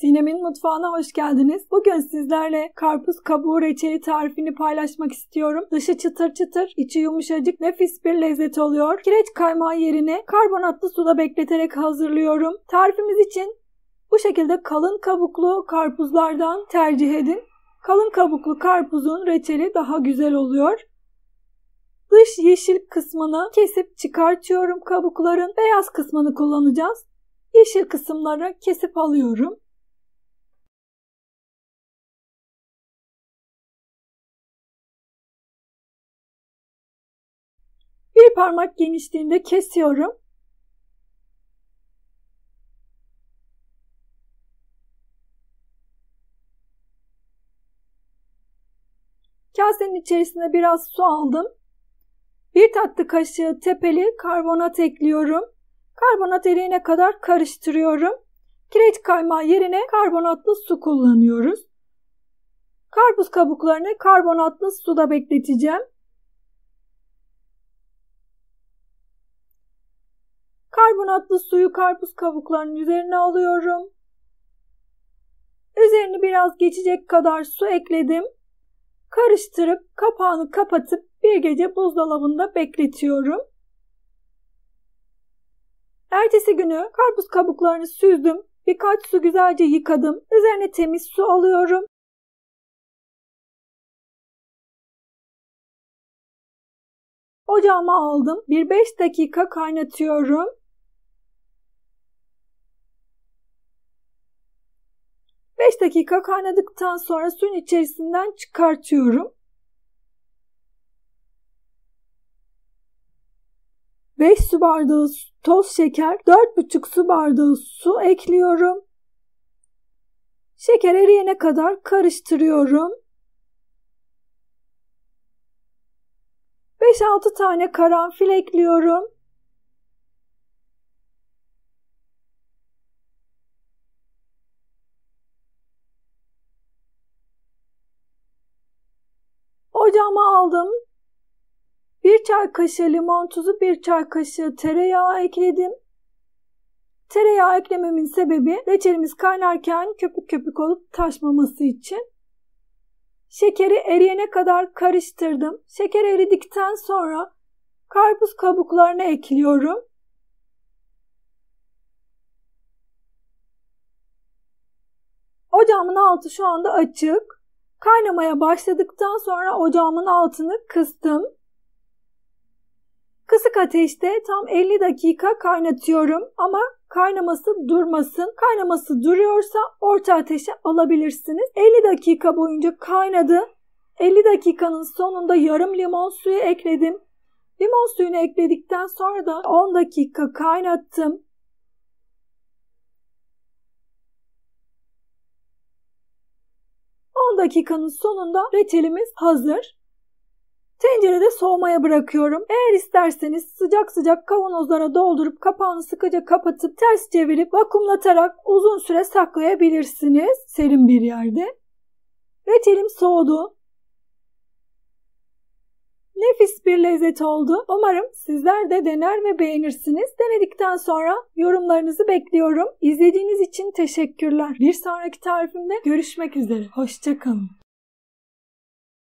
Sinem'in mutfağına hoş geldiniz. Bugün sizlerle karpuz kabuğu reçeli tarifini paylaşmak istiyorum. Dışı çıtır çıtır, içi yumuşacık, nefis bir lezzet oluyor. Kireç kaymağı yerine karbonatlı suda bekleterek hazırlıyorum. Tarifimiz için bu şekilde kalın kabuklu karpuzlardan tercih edin. Kalın kabuklu karpuzun reçeli daha güzel oluyor. Dış yeşil kısmını kesip çıkartıyorum kabukların. Beyaz kısmını kullanacağız. Yeşil kısımları kesip alıyorum. Bir parmak genişliğinde kesiyorum. Kasenin içerisine biraz su aldım. Bir tatlı kaşığı tepeli karbonat ekliyorum. Karbonat eriyene kadar karıştırıyorum. Kireç kaymağı yerine karbonatlı su kullanıyoruz. Karpuz kabuklarını karbonatlı suda bekleteceğim. Karbonatlı suyu karpuz kabuklarının üzerine alıyorum. Üzerini biraz geçecek kadar su ekledim. Karıştırıp kapağını kapatıp bir gece buzdolabında bekletiyorum. Ertesi günü karpuz kabuklarını süzdüm. Birkaç su güzelce yıkadım. Üzerine temiz su alıyorum. Ocağıma aldım. 5 dakika kaynatıyorum. 5 dakika kaynadıktan sonra suyun içerisinden çıkartıyorum. 5 su bardağı toz şeker, 4,5 su bardağı su ekliyorum. Şeker eriyene kadar karıştırıyorum. 5-6 tane karanfil ekliyorum. Ocağıma aldım. 1 çay kaşığı limon tuzu, 1 çay kaşığı tereyağı ekledim. Tereyağı eklememin sebebi reçelimiz kaynarken köpük köpük olup taşmaması için. Şekeri eriyene kadar karıştırdım. Şeker eridikten sonra karpuz kabuklarını ekliyorum. Ocağımın altı şu anda açık. Kaynamaya başladıktan sonra ocağımın altını kıstım. Kısık ateşte tam 50 dakika kaynatıyorum ama kaynaması durmasın. Kaynaması duruyorsa orta ateşe alabilirsiniz. 50 dakika boyunca kaynadı. 50 dakikanın sonunda yarım limon suyu ekledim. Limon suyunu ekledikten sonra da 10 dakika kaynattım. Dakikanın sonunda reçelimiz hazır. Tencerede soğumaya bırakıyorum. Eğer isterseniz sıcak sıcak kavanozlara doldurup kapağını sıkıca kapatıp ters çevirip vakumlatarak uzun süre saklayabilirsiniz serin bir yerde. Reçelim soğudu. Nefis bir lezzet oldu. Umarım sizler de dener ve beğenirsiniz. Denedikten sonra yorumlarınızı bekliyorum. İzlediğiniz için teşekkürler. Bir sonraki tarifimde görüşmek üzere. Hoşça kalın.